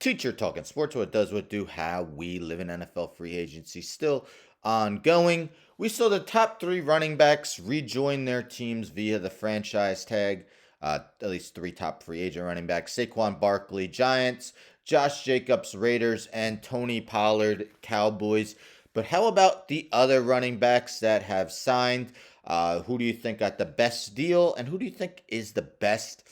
Teacher Talking Sports, what it does, what do, how we live in NFL free agency still ongoing. We saw the top three running backs rejoin their teams via the franchise tag. At least three top free agent running backs: Saquon Barkley, Giants; Josh Jacobs, Raiders; and Tony Pollard, Cowboys. But how about the other running backs that have signed? Who do you think got the best deal, and who do you think is the best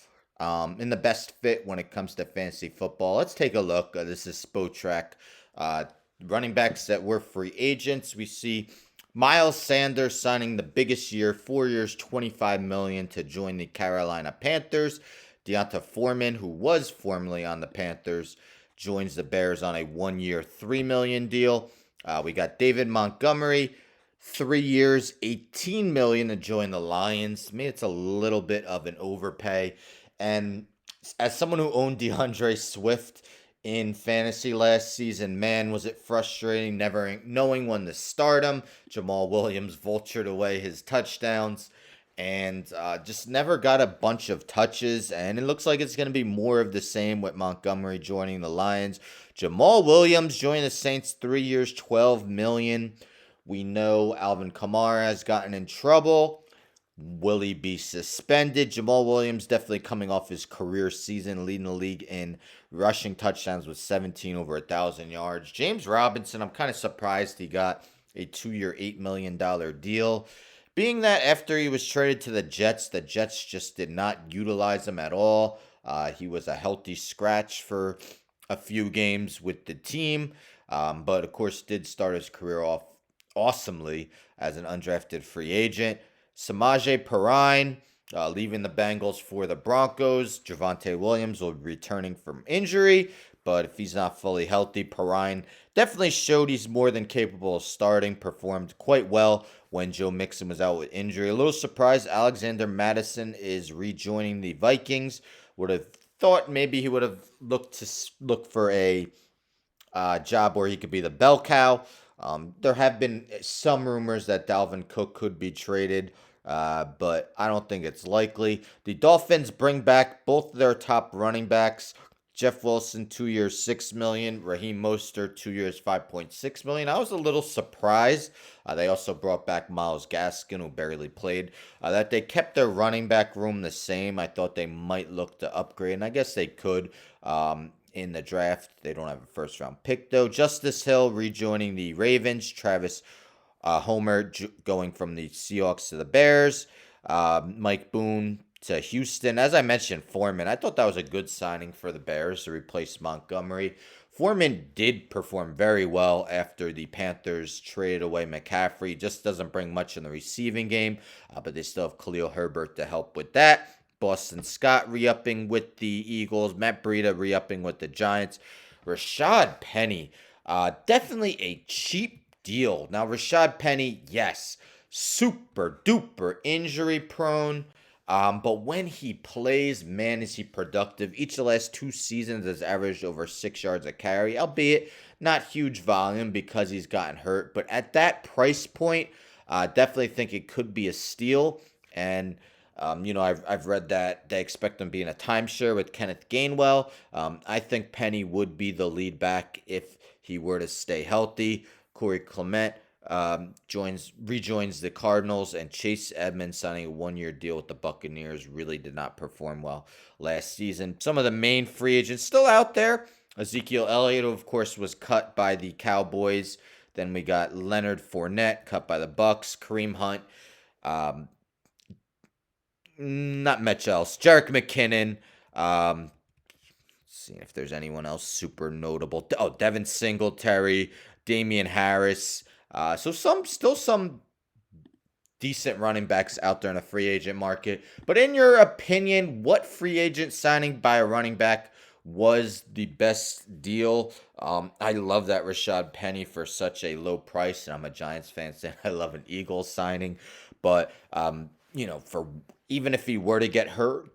in the best fit when it comes to fantasy football? Let's take a look. This is Spotrac. Uh, Running backs that were free agents. We see Miles Sanders signing the biggest year, 4 years, $25 million to join the Carolina Panthers. Deonta Foreman, who was formerly on the Panthers, joins the Bears on a 1 year, $3 million deal. We got David Montgomery, 3 years, $18 million to join the Lions. To me, it's a little bit of an overpay. And as someone who owned DeAndre Swift in fantasy last season, man, was it frustrating never knowing when to start him. Jamal Williams vultured away his touchdowns and just never got a bunch of touches. And it looks like it's going to be more of the same with Montgomery joining the Lions. Jamal Williams joined the Saints, 3 years, $12 million. We know Alvin Kamara has gotten in trouble. Will he be suspended? Jamal Williams definitely coming off his career season, leading the league in rushing touchdowns with 17 over 1,000 yards. James Robinson, I'm kind of surprised he got a 2 year, $8 million deal. Being that after he was traded to the Jets just did not utilize him at all. He was a healthy scratch for a few games with the team, but of course did start his career off awesomely as an undrafted free agent. Samaje Perine leaving the Bengals for the Broncos. Javonte Williams will be returning from injury, but if he's not fully healthy, Perine definitely showed he's more than capable of starting. Performed quite well when Joe Mixon was out with injury. A little surprised Alexander Madison is rejoining the Vikings. Would have thought maybe he would have look for a job where he could be the bell cow. There have been some rumors that Dalvin Cook could be traded, but I don't think it's likely. The Dolphins bring back both their top running backs. Jeff Wilson, 2 years, $6 million. Raheem Mostert, 2 years, $5.6 million. I was a little surprised. They also brought back Myles Gaskin, who barely played. That they kept their running back room the same. I thought they might look to upgrade, and I guess they could. In the draft, they don't have a first round pick though. Justice Hill rejoining the Ravens. Travis Homer going from the Seahawks to the Bears. Mike Boone to Houston. As I mentioned, Foreman, I thought that was a good signing for the Bears to replace Montgomery. Foreman did perform very well after the Panthers traded away McCaffrey. Just doesn't bring much in the receiving game, but they still have Khalil Herbert to help with that. Boston Scott re-upping with the Eagles. Matt Breida re-upping with the Giants. Rashad Penny, definitely a cheap deal. Now, Rashad Penny, yes, super duper injury prone. But when he plays, man, is he productive. Each of the last 2 seasons has averaged over 6 yards a carry, albeit not huge volume because he's gotten hurt. But at that price point, definitely think it could be a steal. And I've read that they expect him to be in a timeshare with Kenneth Gainwell. I think Penny would be the lead back if he were to stay healthy. Corey Clement rejoins the Cardinals, and Chase Edmonds signing a 1 year deal with the Buccaneers really did not perform well last season. Some of the main free agents still out there. Ezekiel Elliott, of course, was cut by the Cowboys. Then we got Leonard Fournette cut by the Bucks. Kareem Hunt. Not much else. Jerick McKinnon. Seeing if there's anyone else super notable. Oh, Devin Singletary, Damian Harris. So still some decent running backs out there in the free agent market. But in your opinion, what free agent signing by a running back was the best deal? I love that Rashad Penny for such a low price, and I'm a Giants fan, so I love an Eagles signing. But for even if he were to get hurt,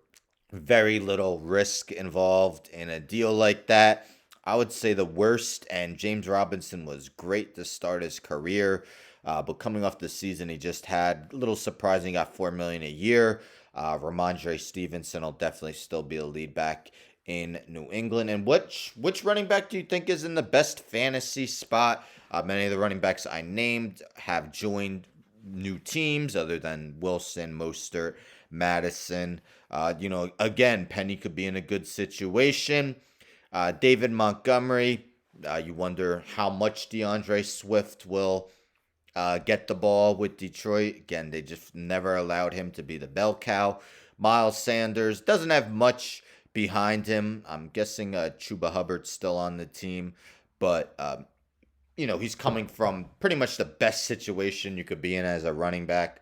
very little risk involved in a deal like that. I would say the worst, and James Robinson was great to start his career, but coming off the season, he just had a little surprising, got $4 million a year. Ramondre Stevenson will definitely still be a lead back in New England. And which running back do you think is in the best fantasy spot? Many of the running backs I named have joined new teams other than Wilson, Mostert, Madison. Again, Penny could be in a good situation. David Montgomery, you wonder how much DeAndre Swift will get the ball with Detroit. Again, they just never allowed him to be the bell cow. Miles Sanders doesn't have much behind him. I'm guessing Chuba Hubbard's still on the team, but he's coming from pretty much the best situation you could be in as a running back.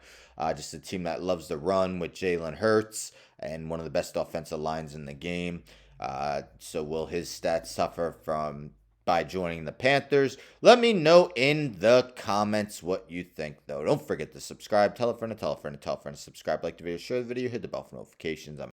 Just a team that loves to run with Jalen Hurts and one of the best offensive lines in the game. So will his stats suffer by joining the Panthers? Let me know in the comments what you think, though. Don't forget to subscribe. Tell a friend to tell a friend to tell a friend to subscribe. Like the video, share the video, hit the bell for notifications.